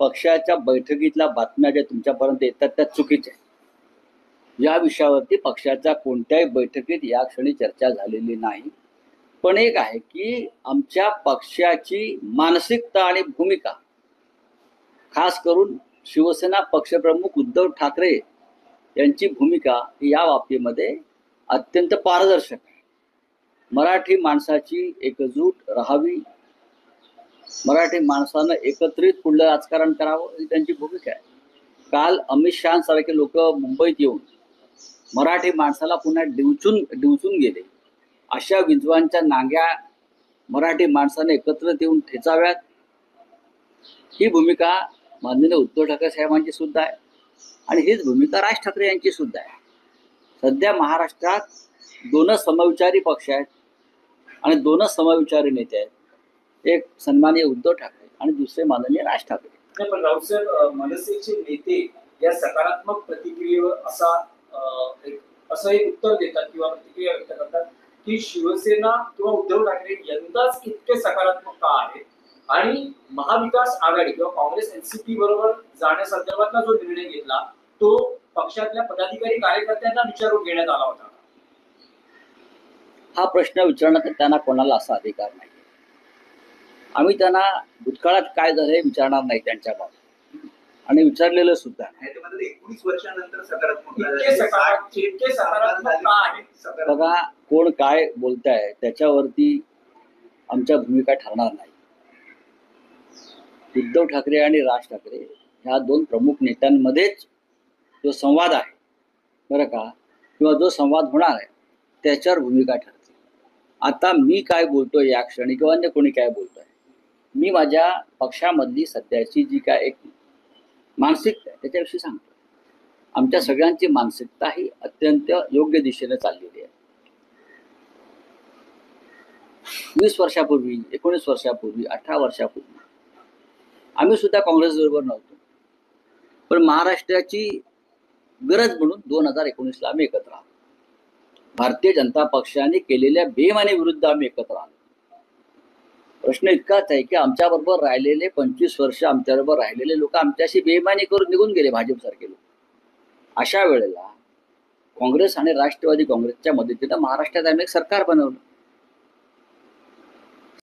पक्षाच्या बैठकीतल्या बातम्या ज्या तुमच्यापर्यंत येतात त्या चुकीच्या आहेत। या विषयावरती पक्षाच्या कोणत्याही बैठकीत या क्षणी चर्चा झालेली नाही। पण एक आहे की आमच्या पक्षाची मानसिकता आणि भूमिका, खास करून शिवसेना पक्षप्रमुख उद्धव ठाकरे यांची भूमिका या बाबतीमध्ये अत्यंत पारदर्शक आहे। मराठी माणसाची एकजूट राहावी, मराठी माणसानं एकत्रित पुढलं राजकारण करावं ही त्यांची भूमिका आहे। काल अमित शहांसारखे लोक मुंबईत येऊन मराठी माणसाला पुन्हा डिवचून गेले। अशा विद्वांच्या नांग्या मराठी माणसाने एकत्रित येऊन ठेचाव्यात, ही भूमिका माननीय उद्धव ठाकरे साहेबांची सुद्धा आहे आणि हीच भूमिका राज ठाकरे यांची सुद्धा आहे। सध्या महाराष्ट्रात दोनच समविचारी पक्ष आहेत आणि दोनच समविचारी नेते आहेत, एक सन्माननीय उद्धव ठाकरे आणि दुसरे माननीय राज ठाकरे। पण राऊतसाहेब, मनसेचे नेते या सकारात्मक प्रतिक्रियेवर असं एक उत्तर देतात किंवा प्रतिक्रिया व्यक्त करतात की शिवसेना किंवा उद्धव ठाकरे यंदाच इतके सकारात्मक का आहे आणि महाविकास आघाडी किंवा काँग्रेस एनसीपी बरोबर जाण्यासंदर्भातला जो निर्णय घेतला तो पक्षातल्या पदाधिकारी कार्यकर्त्यांना विचारून घेण्यात आला होता। हा प्रश्न विचारण्याचा त्यांना कोणाला असा अधिकार नाही। आम्ही त्यांना भूतकाळात काय झालं हे विचारणार नाही त्यांच्या बाबतीत आणि विचारलेलं सुद्धा। 19 वर्षानंतर सकारात्मक बघा, कोण काय बोलताय त्याच्यावरती आमच्या भूमिका ठरणार नाही। उद्धव ठाकरे आणि राज ठाकरे ह्या दोन प्रमुख नेत्यांमध्येच जो संवाद आहे बरं का, किंवा जो संवाद होणार आहे त्याच्यावर भूमिका ठरते। आता मी काय बोलतोय या क्षणी किंवा अन्य कोणी काय बोलतोय, मी माझ्या पक्षामधली सध्याची जी काय एक मानसिकता आहे त्याच्याविषयी सांगतो। आमच्या सगळ्यांची मानसिकता ही अत्यंत योग्य दिशेने चाललेली आहे। 20 वर्षापूर्वी, 19 वर्षापूर्वी, 18 वर्षापूर्वी आम्ही सुद्धा काँग्रेस बरोबर नव्हतो, पण महाराष्ट्राची गरज म्हणून 2019ला आम्ही एकत्र आलो। भारतीय जनता पक्षाने केलेल्या बेईमानी विरुद्ध आम्ही एकत्र आलो। प्रश्न इतकाच आहे की आमच्याबरोबर राहिलेले 25 वर्ष आमच्याबरोबर राहिलेले लोक आमच्याशी बेईमानी करून निघून गेले, भाजपसारखे लोक। अशा वेळेला काँग्रेस आणि राष्ट्रवादी काँग्रेसच्या मदतीनं महाराष्ट्रात आम्ही एक सरकार बनवलं।